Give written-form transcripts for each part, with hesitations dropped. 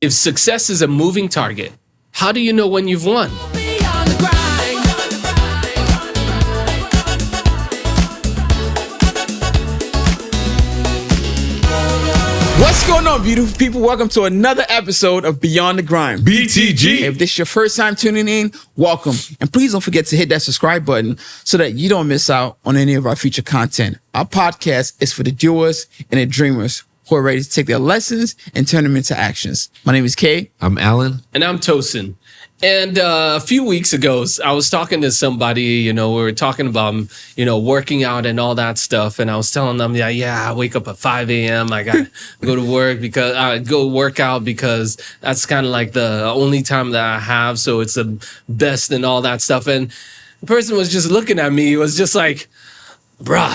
If success is a moving target, how do you know when you've won? What's going on, beautiful people? Welcome to another episode of Beyond the Grind. BTG. If this is your first time tuning in, welcome. And please don't forget to hit that subscribe button so that you don't miss out on any of our future content. Our podcast is for the doers and the dreamers who are ready to take their lessons and turn them into actions. My name is Kay. I'm Alan. And I'm Tosin. And a few weeks ago, I was talking to somebody, we were talking about, working out and all that stuff. And I was telling them, I wake up at 5 a.m. I got to go to work because I go work out because that's kind of like the only time that I have. So it's the best and all that stuff. And the person was just looking at me. It was just like, bruh,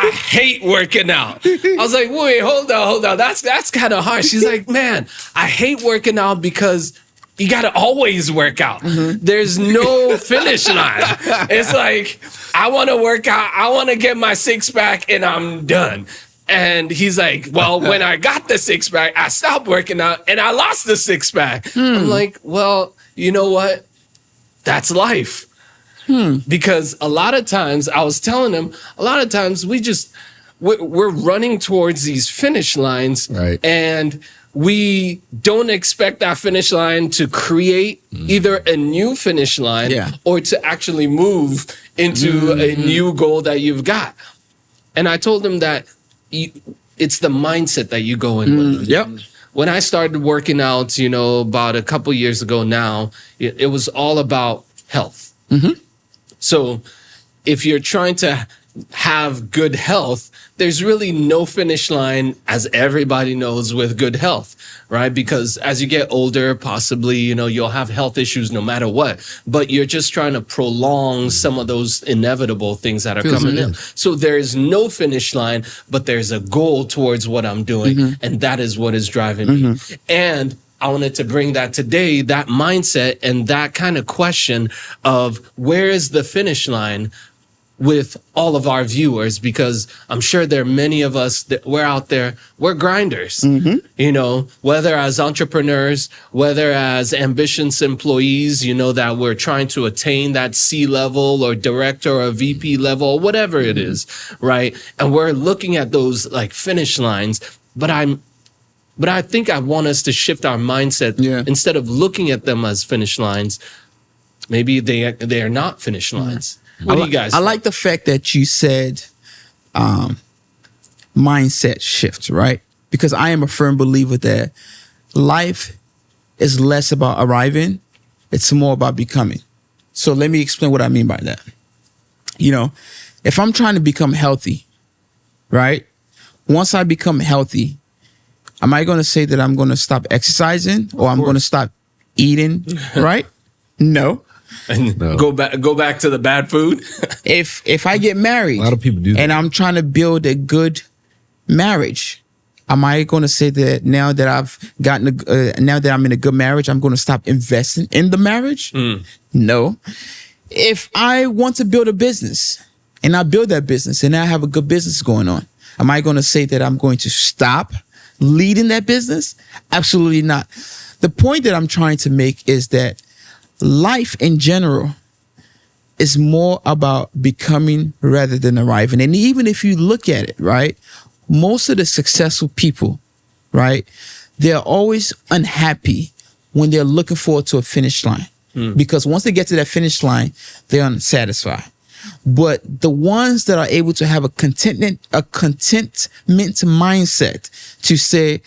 I hate working out. I was like, wait, hold on. That's kind of harsh. She's like, man, I hate working out because you got to always work out. Mm-hmm. There's no finish line. It's like, I want to work out. I want to get my six pack and I'm done. And he's like, well, when I got the six pack, I stopped working out and I lost the six pack. I'm like, well, you know what? That's life. Because a lot of times, I was telling him, a lot of times we're running towards these finish lines, right, and we don't expect that finish line to create either a new finish line or to actually move into a new goal that you've got. And I told him that it's the mindset that you go in with. Yep. When I started working out, about a couple years ago now, it was all about health. Mm-hmm. So if you're trying to have good health, there's really no finish line, as everybody knows, with good health, right? Because as you get older, possibly, you'll have health issues no matter what, but you're just trying to prolong some of those inevitable things that are coming in. So there is no finish line, but there's a goal towards what I'm doing. And that is what is driving me. And I wanted to bring that today, that mindset and that kind of question of where is the finish line with all of our viewers, because I'm sure there are many of us that we're out there, we're grinders, whether as entrepreneurs, whether as ambitious employees, that we're trying to attain that C level or director or VP level, or whatever it is, right? And we're looking at those like finish lines, but I think I want us to shift our mindset. Instead of looking at them as finish lines, maybe they are not finish lines. What do you guys think? I like the fact that you said mindset shift, right? Because I am a firm believer that life is less about arriving. It's more about becoming. So let me explain what I mean by that. If I'm trying to become healthy, right? Once I become healthy, am I going to say that I'm going to stop exercising or I'm going to stop eating, right? No. No. Go back to the bad food. If I get married, a lot of people do that, and I'm trying to build a good marriage, am I going to say that now that now that I'm in a good marriage, I'm going to stop investing in the marriage? No. If I want to build a business and I build that business and I have a good business going on, am I going to say that I'm going to stop leading that business? Absolutely not. The point that I'm trying to make is that life in general is more about becoming rather than arriving. And even if you look at it, right, most of the successful people, right, they're always unhappy when they're looking forward to a finish line. Because once they get to that finish line, they're unsatisfied. But the ones that are able to have a contentment mindset to say,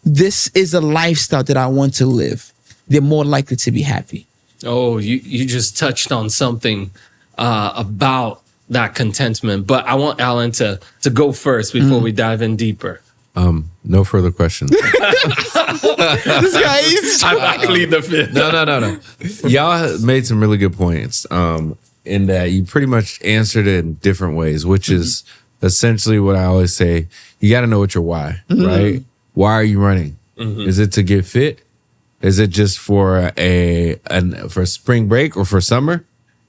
this is a lifestyle that I want to live, they're more likely to be happy. Oh, you just touched on something about that contentment. But I want Alan to go first before we dive in deeper. No further questions. This guy is... I plead the fifth. No. Y'all made some really good points in that you pretty much answered it in different ways, which is essentially what I always say. You got to know what your why, right? Why are you running? Is it to get fit? Is it just for for spring break or for summer?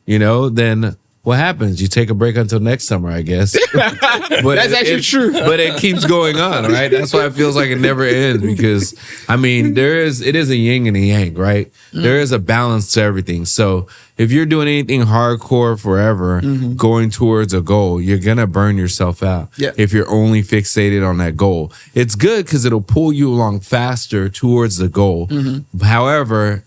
Then what happens? You take a break until next summer, I guess. But That's actually true. But it keeps going on, right? That's why it feels like it never ends, because I mean, it is a yin and a yang, right? There is a balance to everything. So if you're doing anything hardcore forever, going towards a goal, you're gonna burn yourself out. Yeah. If you're only fixated on that goal. It's good because it'll pull you along faster towards the goal. However,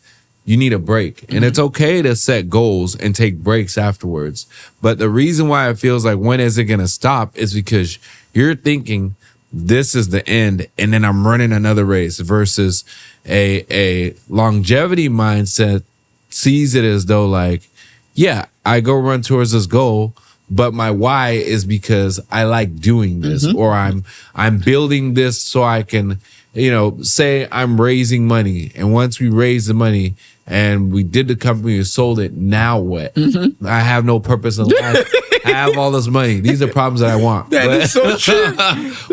you need a break. And it's okay to set goals and take breaks afterwards. But the reason why it feels like when is it going to stop is because you're thinking this is the end and then I'm running another race, versus a longevity mindset sees it as though like, yeah, I go run towards this goal, but my why is because I like doing this, or I'm building this so I can, say I'm raising money. And once we raise the money and we did the company, we sold it, now what? I have no purpose in life. I have all this money. These are problems that I want. That is so true.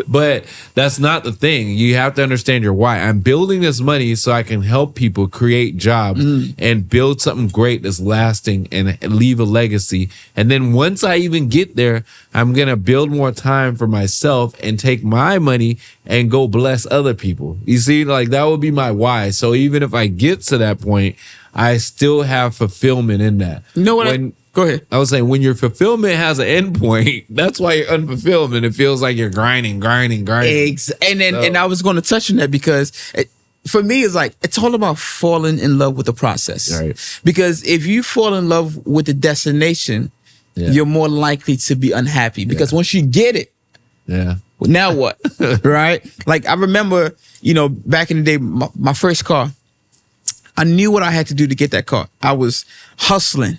But that's not the thing. You have to understand your why. I'm building this money so I can help people create jobs and build something great that's lasting and leave a legacy. And then once I even get there, I'm going to build more time for myself and take my money and go bless other people. You see, like that would be my why. So even if I get to that point, I still have fulfillment in that. You know what? Go ahead. I was saying, when your fulfillment has an end point, that's why you're unfulfilled, and it feels like you're grinding. And I was going to touch on that because for me, it's all about falling in love with the process. Right. Because if you fall in love with the destination, you're more likely to be unhappy, because once you get it, now what? Right? Like I remember, back in the day, my first car, I knew what I had to do to get that car. I was hustling,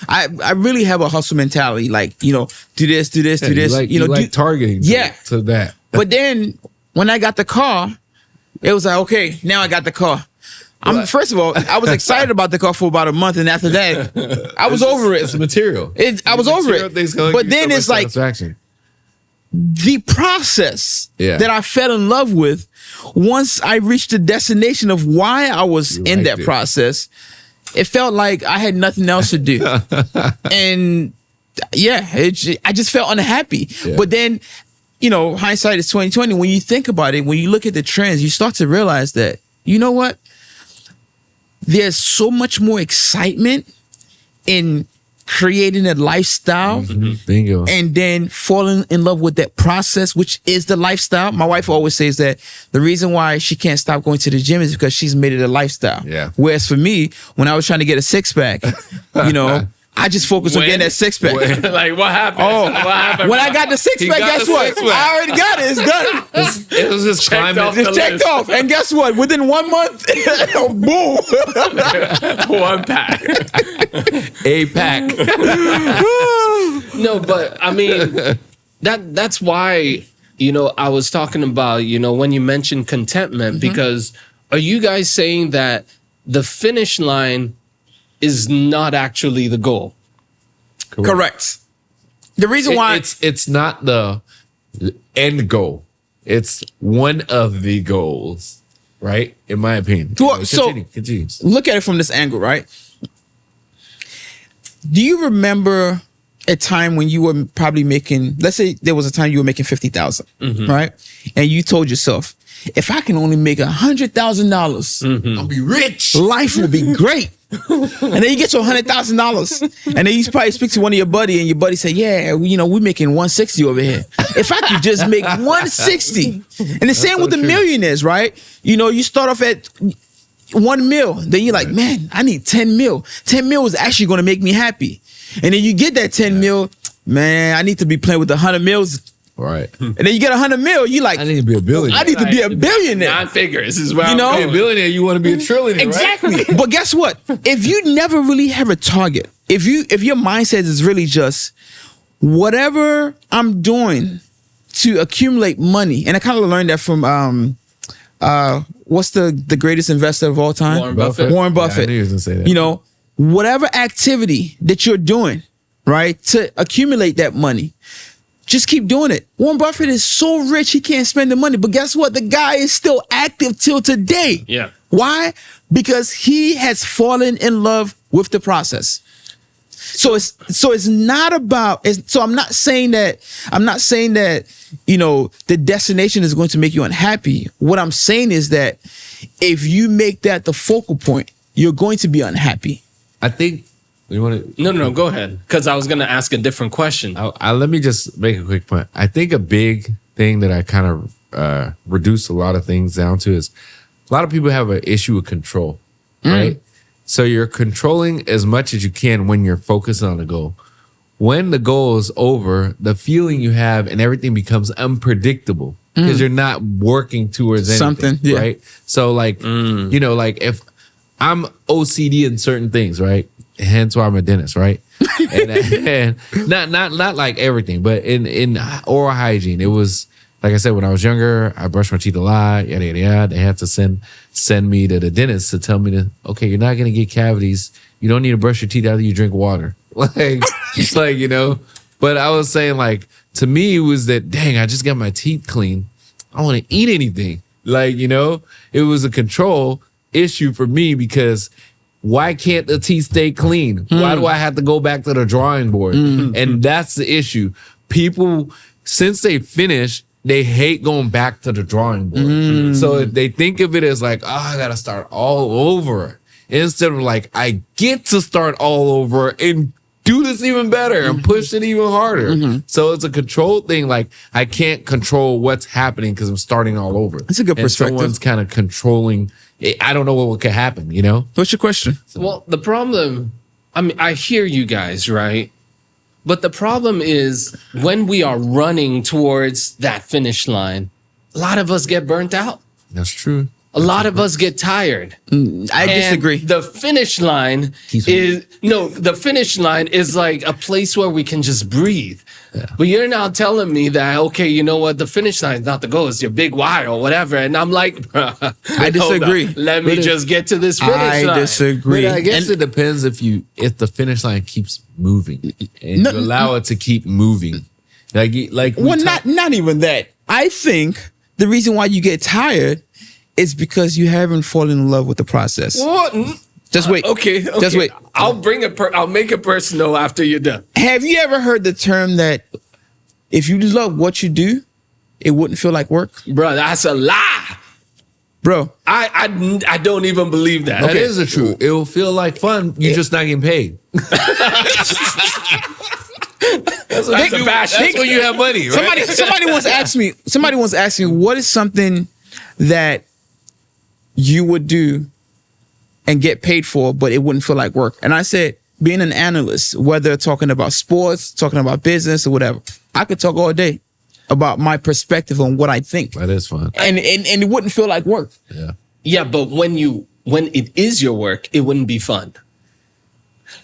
I really have a hustle mentality. Like, do this, do this. You like targeting to that. But then when I got the car, it was like, okay, now I got the car. First of all, I was excited about the car for about a month, and after that, I was over it. It's material. I was over it. But then it's like the process that I fell in love with. Once I reached the destination of why I was in that process, it felt like I had nothing else to do. And I just felt unhappy. Yeah. But then, hindsight is 2020. When you think about it, when you look at the trends, you start to realize that, you know what? There's so much more excitement in creating a lifestyle, bingo, and then falling in love with that process, which is the lifestyle. My wife always says that the reason why she can't stop going to the gym is because she's made it a lifestyle. Yeah. Whereas for me, when I was trying to get a six-pack, I just focused on getting that six-pack. Like, what happened? What happened? When I got the six-pack, guess what? I already got it. It's done. It was just checked off. And guess what? Within 1 month, boom. 1 pack. A pack. No, but I mean, that's why, I was talking about, when you mentioned contentment, because are you guys saying that the finish line is not actually the goal? Correct. The reason why it's not the end goal. It's one of the goals, right? In my opinion. Continue. Look at it from this angle, right? Do you remember a time when you were probably making, let's say there was a time you were making 50,000, right? And you told yourself, if I can only make $100,000, I'll be rich. Life will be great. And then you get to $100,000, and then you probably speak to one of your buddy, and your buddy say, "Yeah, we're making 160 over here. If I could just make 160." And the same with the millionaires, right? You start off at 1 mil, then you're like, "Man, I need 10 mil. 10 mil is actually going to make me happy." And then you get that 10 mil, man, I need to be playing with the 100 mils. Right. And then you get 100 mil, you like, I need to be a billionaire. I need to be a billionaire. 9 figures is where be a billionaire, you want to be a trillionaire. Exactly. Right? But guess what? If you never really have a target, if your mindset is really just whatever I'm doing to accumulate money, and I kind of learned that from what's the greatest investor of all time? Warren Buffett. Yeah, I knew he was gonna say that. Whatever activity that you're doing, right, to accumulate that money, just keep doing it. Warren Buffett is so rich, he can't spend the money. But guess what? The guy is still active till today. Yeah. Why? Because he has fallen in love with the process. So it's not about. So I'm not saying that. The destination is going to make you unhappy. What I'm saying is that if you make that the focal point, you're going to be unhappy. I think you want to. No. Go ahead, because I was going to ask a different question. Let me just make a quick point. I think a big thing that I kind of reduce a lot of things down to is a lot of people have an issue with control, right? So you're controlling as much as you can when you're focused on a goal. When the goal is over, the feeling you have and everything becomes unpredictable because you're not working towards anything, yeah. right? So like, like if I'm OCD in certain things, right? Hence why I'm a dentist, right? and not like everything, but in oral hygiene, it was like I said, when I was younger, I brushed my teeth a lot, yada yada yada. They had to send me to the dentist to tell me okay, you're not gonna get cavities. You don't need to brush your teeth after you drink water. Like it's like, But I was saying, like, to me it was that, dang, I just got my teeth clean. I want to eat anything. Like, it was a control issue for me because why can't the teeth stay clean? Why do I have to go back to the drawing board? And that's the issue. People, since they finish, they hate going back to the drawing board. So they think of it as like, I got to start all over. Instead of like, I get to start all over and do this even better and push it even harder. So it's a control thing. Like, I can't control what's happening because I'm starting all over. That's a good perspective. Someone's kind of controlling. I don't know what could happen, What's your question? Well, the problem, I hear you guys, right? But the problem is when we are running towards that finish line, a lot of us get burnt out. That's true. A lot of us get tired. I disagree. The finish line the finish line is like a place where we can just breathe. Yeah. But you're now telling me that, okay, you know what? The finish line is not the goal. It's your big why or whatever. And I'm like, I disagree. Let me just get to this finish line. I disagree. But I guess it depends if the finish line keeps moving and you allow it to keep moving. Not even that. I think the reason why you get tired is because you haven't fallen in love with the process. What? Just wait. Okay. Just wait. I'll make it personal after you're done. Have you ever heard the term that if you love what you do, it wouldn't feel like work? Bro, that's a lie. Bro. I don't even believe that. That is the truth. It will feel like fun. You're just not getting paid. That's when you have money, right? Somebody once asked me, what is something that you would do and get paid for, but it wouldn't feel like work? And I said, being an analyst, whether talking about sports, talking about business or whatever, I could talk all day about my perspective on what I think. That is fun. And it wouldn't feel like work. Yeah. Yeah, but when it is your work, it wouldn't be fun.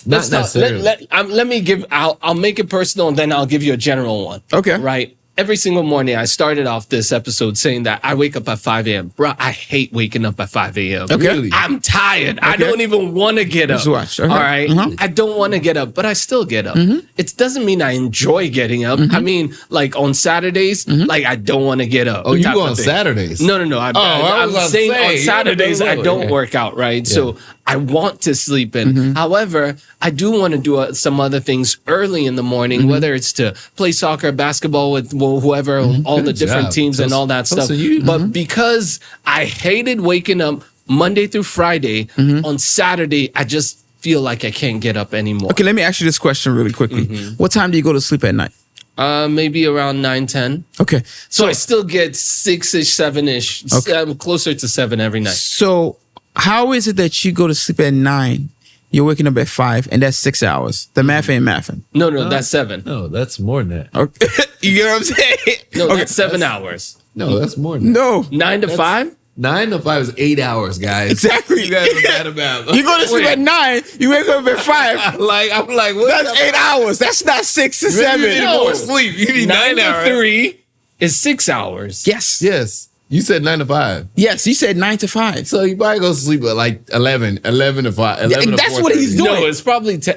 Not necessarily. I'll make it personal and then I'll give you a general one. Okay. Right. Every single morning, I started off this episode saying that I wake up at 5 a.m. Bro, I hate waking up at 5 a.m. Okay. Really? I'm tired. Okay. I don't even want to get up. Okay. All right? I don't want to get up, but I still get up. It doesn't mean I enjoy getting up. I mean, like on Saturdays, like I don't want to get up. Oh, you go on Saturdays? No. I'm saying on Saturdays, I don't work out, right? Yeah. So I want to sleep in. However, I do want to do some other things early in the morning, whether it's to play soccer, basketball with whoever, all the different teams and all that stuff. But because I hated waking up Monday through Friday, on Saturday, I just feel like I can't get up anymore. Okay, let me ask you this question really quickly. What time do you go to sleep at night? Maybe around 9, 10. Okay. So I still get 6-ish, 7-ish, closer to 7 every night. So how is it that you go to sleep at 9, you're waking up at 5, and that's 6 hours? The math ain't mathing. No, that's 7. No, that's more than that. Okay. You get what I'm saying? No, that's 7 hours. No, that's more than that. No. 9 to 5? 9 to 5 is 8 hours, guys. Exactly. You guys are bad about. You go to sleep at 9, you wake up at 5. I'm like, what? That's 8 hours. That's not 6 to 7. You need more sleep. You need 9 hours. 9 to 3 is 6 hours. Yes. You said 9 to 5. Yes, you said 9 to 5. So you probably go to sleep at like 11 to 5. 11 to that's what he's doing. No, it's probably 10.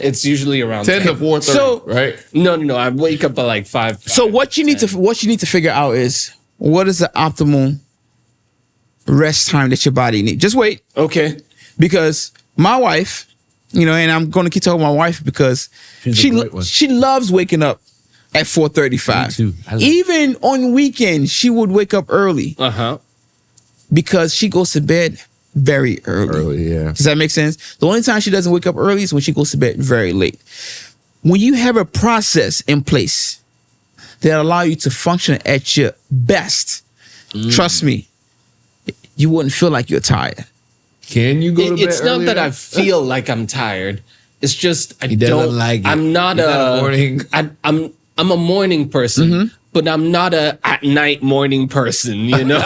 It's usually around 10 to 4:30. So, right? No. I wake up at like 5. So what you need to figure out is what is the optimal rest time that your body needs. Just wait. Okay. Because my wife You know, and I'm going to keep talking to my wife because She's a great one. she loves waking up at 4:35. Me too. I love- Even on weekends, she would wake up early because she goes to bed very early. Early, yeah. Does that make sense? The only time she doesn't wake up early is when she goes to bed very late. When you have a process in place that allow you to function at your best, trust me, you wouldn't feel like you're tired. Can you go to bed It's not earlier? that I feel like I'm tired. It's just I He doesn't don't like it. I'm not He's not a morning- I'm a morning person, but I'm not a at night morning person, you know.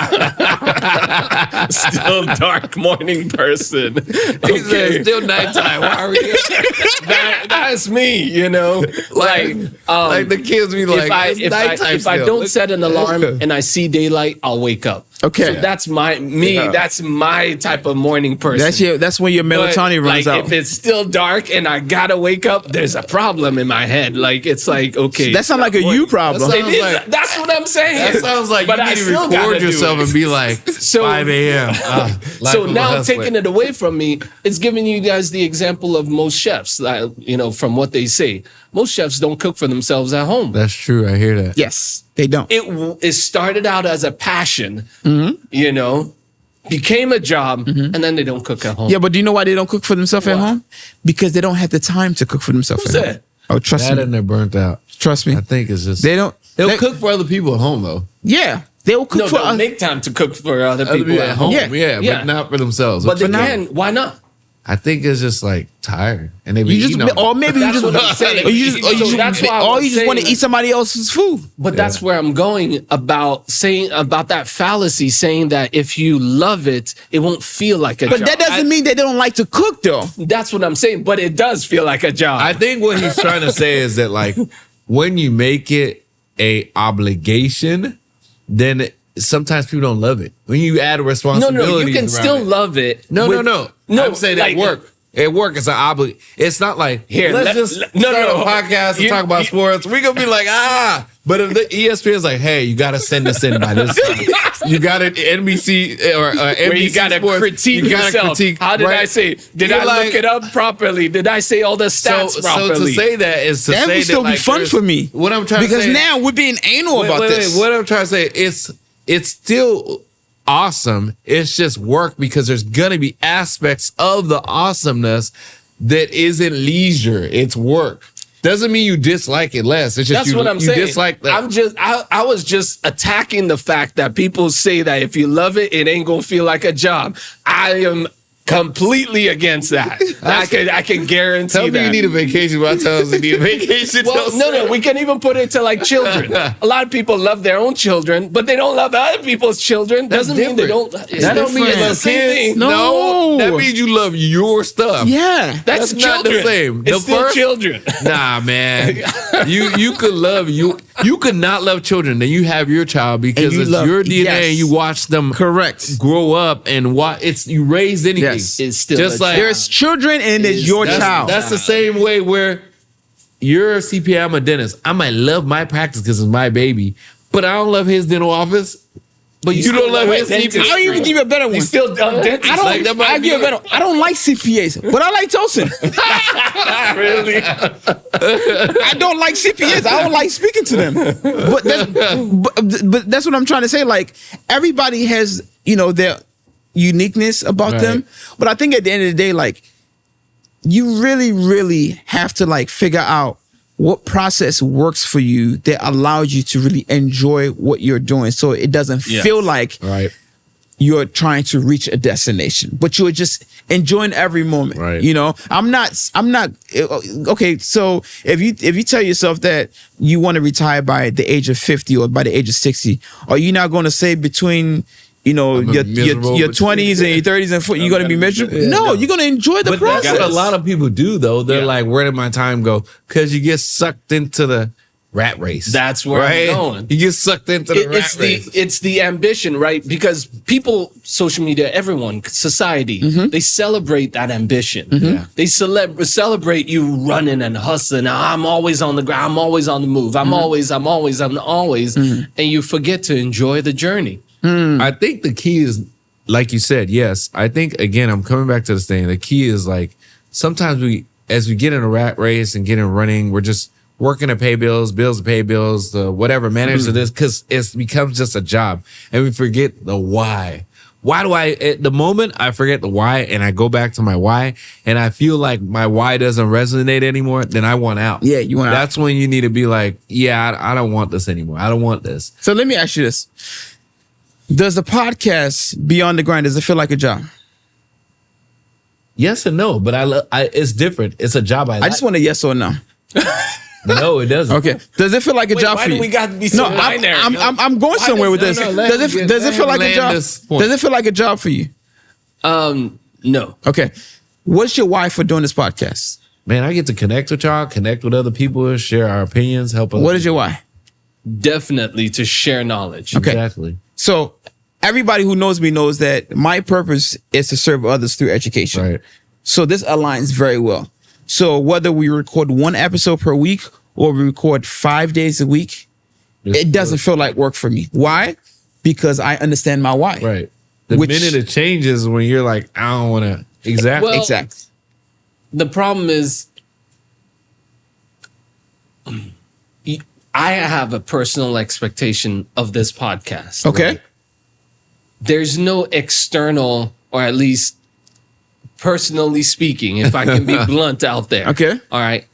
Still dark morning person. He said, Okay. still nighttime. Why are we That's me, you know. Like like the kids be like, it's if nighttime I still. don't set an alarm and I see daylight, I'll wake up. Okay. So that's me. Yeah. That's my type of morning person. That's when your melatonin But, runs like, out. If it's still dark and I gotta wake up, there's a problem in my head. Like it's like okay, That sounds like a you problem. That It is, like- that's what I'm saying. That sounds like But you I need to still gotta record do yourself it. and be like, So- 5 a.m. So now taking it away from me, it's giving you guys the example of most chefs. You know, from what they say, most chefs don't cook for themselves at home. That's true. I hear that. Yes, they don't. It started out as a passion, you know, became a job, and then they don't cook at home. Yeah, but do you know why they don't cook for themselves at Why? home? Because they don't have the time to cook for themselves Who's at home. that? Oh, trust That me. and they're burnt out. Trust me. I think it's just They don't. they'll they- cook for other people at home though. Yeah, they will cook No, for they'll us. make time to cook for other Other people at home. Yeah, Yeah. but not for themselves. But they Which can. Why not? I think it's just like tired, and they be You just, eating all or maybe you That's just, what I'm saying. or you just, or you So just, that's why I or was you just want to saying eat somebody else's food. But that's where I'm going about saying about that fallacy, saying that if you love it, it won't feel like a But job. that doesn't mean that they don't like to cook, though. That's what I'm saying. But it does feel like a job. I think what he's trying to say is that like when you make it a obligation, then sometimes people don't love it. When you add a no, responsibility, you can still love it. No, with- no. No, I'm saying like- at work. At work, it's an obligation. It's not like Here, let's let- just let- no, start no. a podcast and You- talk about you- sports. We're gonna be like, But if the ESPN is like, hey, you got to send this in by this time. You got it NBC or NBC Where you gotta Sports, critique you gotta yourself. critique, How did right? I say? Did You're I like- look it up properly? Did I say all the stats So properly? to say that is to That say would still that be like, fun there's- for me. What I'm trying Because to say now we're being anal about this. What I'm trying to say it's still awesome. It's just work because there's gonna be aspects of the awesomeness that isn't leisure. It's work. Doesn't mean you dislike it less. It's just That's what I'm saying. You dislike that. I was just attacking the fact that people say that if you love it, it ain't gonna feel like a job. I am completely against that. I can guarantee Tell me that. you need a vacation, but I tell us you need a vacation. Well, no, we can even put it to like children. A lot of people love their own children, but they don't love other people's children. That's Doesn't mean they different. don't. That don't mean you it's the love same kids. thing. No. That means you love your stuff. Yeah. That's not the children. same. It's The still first- children. Nah, man. You could love you could not love children. Then you have your child because you it's love- your DNA yes. and you watch them Correct. grow up and you raised anything. Yes. It's still just a like child. There's children and there's your that's, child. That's the same way where you're a CPA, I'm a dentist. I might love my practice because it's my baby, but I don't love his dental office. But You don't love his dentistry. CPA. I'll even give you a better one. You still done dentistry. I don't. Like, that might I be give a better. I don't like CPAs, but I like Tosin. really? I don't like CPAs. I don't like speaking to them. But that's what I'm trying to say. Like everybody has, their uniqueness about Right. them. But I think at the end of the day, like you really, really have to like figure out what process works for you that allows you to really enjoy what you're doing, so it doesn't Yes. feel like Right. you're trying to reach a destination, but you're just enjoying every moment. Right. I'm not okay. So if you tell yourself that you want to retire by the age of 50 or by the age of 60, are you not going to say between your miserable, your but- 20s and your 30s and 40s, you're going to be miserable? Yeah, no, no. you're going to enjoy the But that's process. what a lot of people do, though. They're Yeah. like, where did my time go? Because you get sucked into the rat race. That's where I'm going. You get sucked into the rat race. It's the ambition, right? Because people, social media, everyone, society, they celebrate that ambition. Yeah. They celebrate you running and hustling. I'm always on the ground. I'm always on the move. I'm always, and you forget to enjoy the journey. I think the key is, like you said, yes. I think, again, I'm coming back to this thing. The key is like sometimes as we get in a rat race and get in running, we're just working to pay bills to pay bills, whatever, manage to this, because it becomes just a job. And we forget the why. Why do at the moment I forget the why and I go back to my why and I feel like my why doesn't resonate anymore, then I want out. Yeah, you want out. That's when you need to be like, yeah, I don't want this anymore. I don't want this. So let me ask you this. Does the podcast Beyond the Grind, does it feel like a job? Yes and no, but it's different. It's a job I like. I just want a yes or no. No, it doesn't. Okay. Does it feel like a job for you? Why do we got to be so binary? I'm going somewhere with this. Does it feel like a job? Does it feel like a job for you? No. Okay. What's your why for doing this podcast? Man, I get to connect with y'all, connect with other people, share our opinions, help us. What is your why? Definitely to share knowledge. Okay. Exactly. So everybody who knows me knows that my purpose is to serve others through education. Right. So this aligns very well. So whether we record one episode per week or we record 5 days a week, it doesn't feel like work for me. Why? Because I understand my why. Right. The minute it changes when you're like, I don't want to. Exactly. Well, Exactly. The problem is, I have a personal expectation of this podcast. Okay. Right? There's no external, or at least personally speaking, if I can be blunt out there. Okay. All right.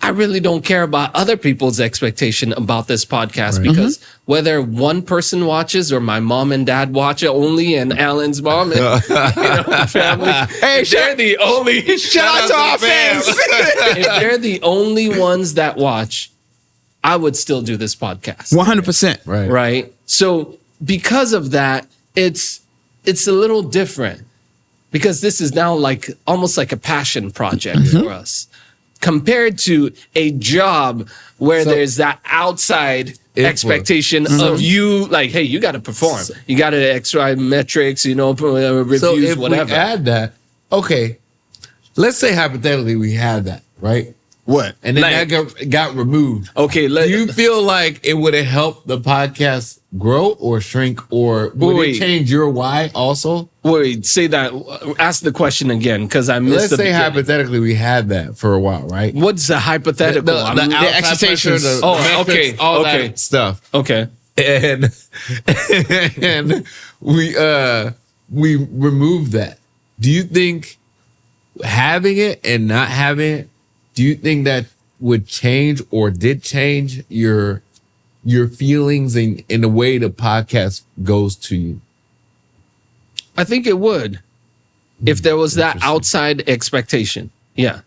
I really don't care about other people's expectation about this podcast because whether one person watches or my mom and dad watch it only, and Alan's mom and family, Hey, they're the only Shout out to our fans. if they're the only ones that watch, I would still do this podcast. 100%. Right. Right. So because of that, it's a little different because this is now like almost like a passion project for us compared to a job where there's that outside expectation of you, like, hey, you got to perform. You got to extra metrics, reviews, So if whatever. we add that, okay, let's say hypothetically we had that, right? What? And then Like- that got removed. Okay, Do you feel like it would have helped the podcast grow or shrink, or would Wait. it change your why also? wait, say that. Ask the question again because I missed Let's the say beginning. hypothetically we had that for a while, right? What's the hypothetical? The I'm- outside expectations. pressure, the Oh, metrics, okay, all okay. that stuff. okay. And we removed that. Do you think having it and not having it, do you think that would change or did change your feelings in the way the podcast goes to you? I think it would if there was that outside expectation. Yeah.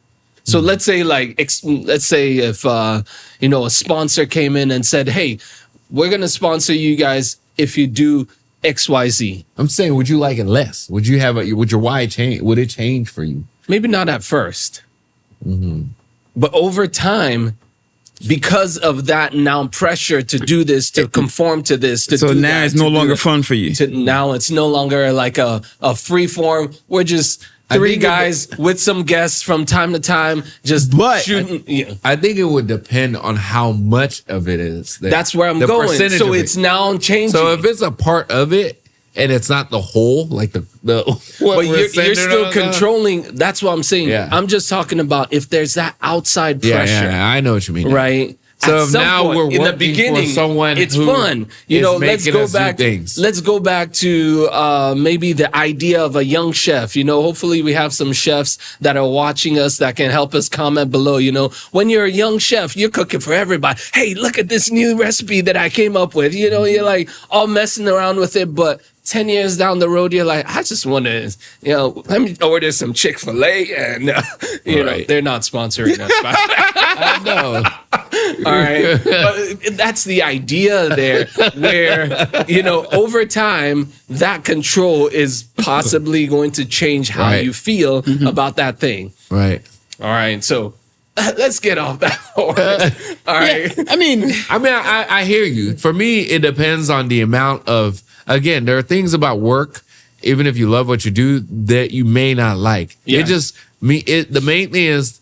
So let's say if a sponsor came in and said, "Hey, we're going to sponsor you guys if you do XYZ." I'm saying, would you like it less? Would you would your why change? Would it change for you? Maybe not at 1st. But over time, because of that now pressure to do this, to conform to this, to So do now that, it's to no do longer that, fun for you. now it's no longer like a free form. We're just I three think guys with some guests from time to time, just But- shooting. Yeah. I think it would depend on how much of it is. That's where I'm The going. percentage So of it. it's now changing. So if it's a part of it and it's not the whole, like the what but we're you're centered still on, controlling. That's what I'm saying. Yeah. I'm just talking about if there's that outside Yeah, pressure, yeah, I know what you mean. right? So At if some now point, we're in the working beginning, for someone it's who fun. is Let's making go us do back. things. Let's go back to maybe the idea of a young chef. Hopefully we have some chefs that are watching us that can help us comment below. When you're a young chef, you're cooking for everybody. Hey, look at this new recipe that I came up with. You're like all messing around with it, but 10 years down the road, you're like, I just want to, let me order some Chick-fil-A and, Right. they're not sponsoring us. I know. All right. But that's the idea there where, over time, that control is possibly going to change how Right. you feel about that thing. Right. All right. So let's get off that horse. All right. I mean, I hear you. For me, it depends on the amount of, again, there are things about work, even if you love what you do, that you may not like. Yeah. The main thing is,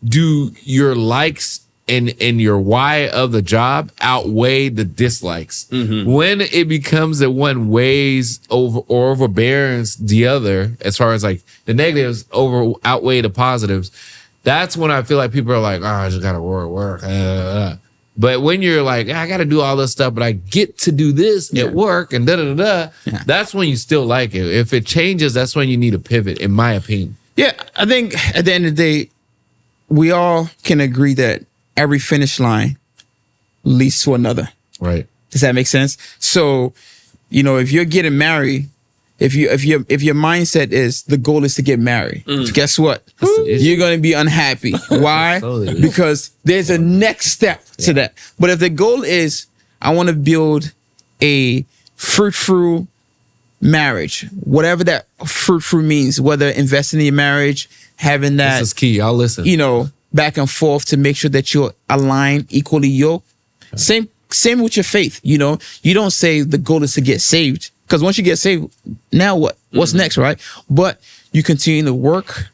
do your likes and your why of the job outweigh the dislikes. When it becomes that one weighs over or overbears the other, as far as like the negatives outweigh the positives, that's when I feel like people are like, oh, I just gotta work. But when you're like, I gotta do all this stuff, but I get to do this at work and that's when you still like it. If it changes, that's when you need a pivot, in my opinion. Yeah, I think at the end of the day, we all can agree that every finish line leads to another. Right. Does that make sense? So, if you're getting married, if your mindset is the goal is to get married, guess what? You're going to be unhappy. Why? Totally. Because there's a next step to that. But if the goal is, I want to build a fruitful marriage, whatever that fruitful means, whether investing in your marriage, having that, This is key. I'll listen. back and forth to make sure that you're aligned, equally yoked. Same with your faith. You don't say the goal is to get saved, because once you get saved, now what? What's next, right? But you continue to work,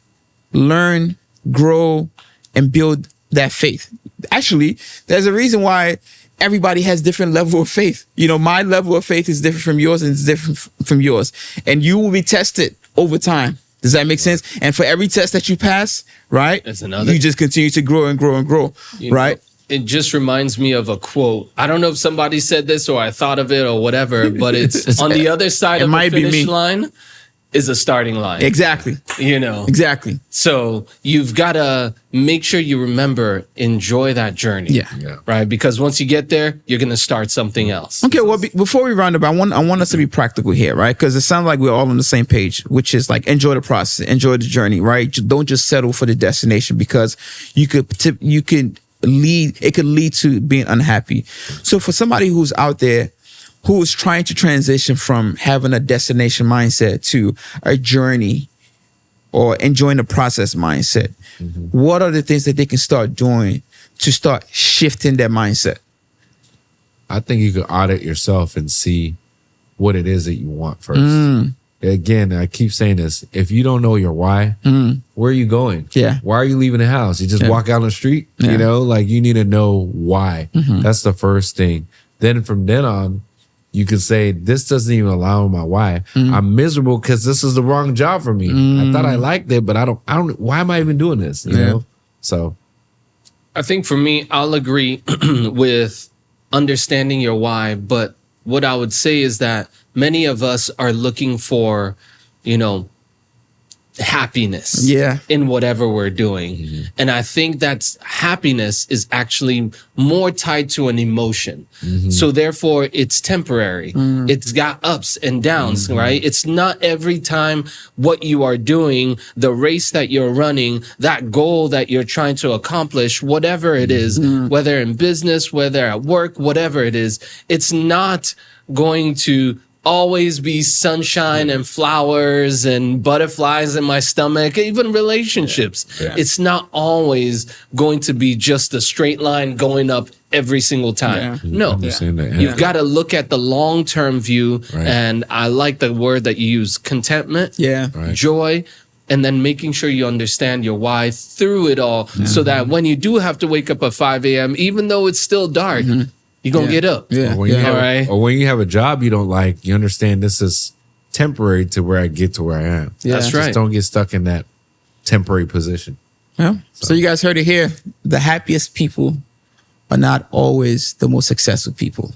learn, grow, and build that faith. Actually, there's a reason why everybody has different level of faith. My level of faith is different from yours, and it's different from yours. And you will be tested over time. Does that make sense? And for every test that you pass, right, That's another. you just continue to grow and grow and grow, right? It just reminds me of a quote. I don't know if somebody said this or I thought of it or whatever, but it's on the other side of the finish line is a starting line. Exactly. Exactly. So you've got to make sure you remember, enjoy that journey. Yeah. Right? Because once you get there, you're going to start something else. Okay, well, before we round up, I want us to be practical here, right? Because it sounds like we're all on the same page, which is like enjoy the process, enjoy the journey, right? Don't just settle for the destination, because it could lead to being unhappy. So for somebody who's out there who is trying to transition from having a destination mindset to a journey or enjoying the process mindset, what are the things that they can start doing to start shifting their mindset? I think you could audit yourself and see what it is that you want first. Again, I keep saying this. If you don't know your why, where are you going? Yeah. Why are you leaving the house? You just walk out on the street? Yeah. You need to know why. That's the first thing. Then from then on, you could say, this doesn't even align with my why. I'm miserable because this is the wrong job for me. I thought I liked it, but I don't, why am I even doing this? You know? So I think for me, I'll agree with understanding your why. But what I would say is that many of us are looking for, happiness in whatever we're doing. And I think that happiness is actually more tied to an emotion. So therefore it's temporary. It's got ups and downs, right? It's not every time what you are doing, the race that you're running, that goal that you're trying to accomplish, whatever it is, whether in business, whether at work, whatever it is, it's not going to always be sunshine and flowers and butterflies in my stomach, even relationships. It's not always going to be just a straight line going up every single time. No, you've got to look at the long-term view. And I like the word that you use, contentment, joy, and then making sure you understand your why through it all, so that when you do have to wake up at 5 a.m., even though it's still dark, you're going to get up. Or when you have a job you don't like, you understand this is temporary to where I get to where I am. That's right. Just don't get stuck in that temporary position. So you guys heard it here. The happiest people are not always the most successful people.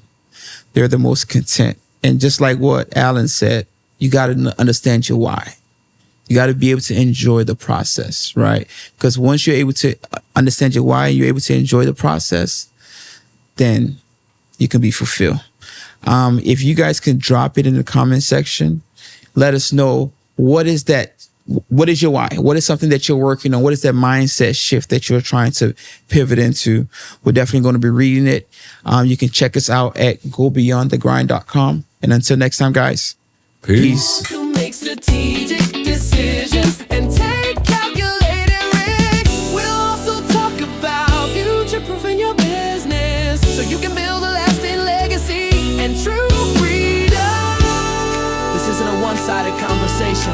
They're the most content. And just like what Alan said, you got to understand your why. You got to be able to enjoy the process, right? Because once you're able to understand your why, you're able to enjoy the process, then you can be fulfilled. If you guys can drop it in the comment section, let us know what is that. What is your why? What is something that you're working on? What is that mindset shift that you're trying to pivot into? We're definitely going to be reading it. You can check us out at gobeyondthegrind.com. And until next time, guys, peace. To make strategic decisions and take calculated risks. We'll also talk about future-proofing your business so you can build a lasting legacy and true freedom. This isn't a one-sided conversation.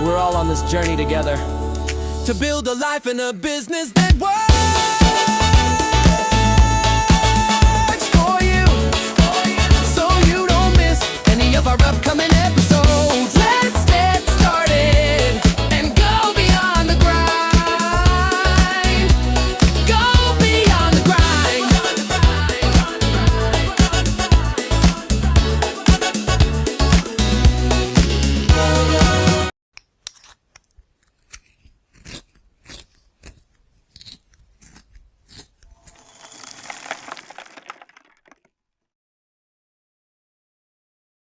We're all on this journey together to build a life and a business that works. our upcoming episodes.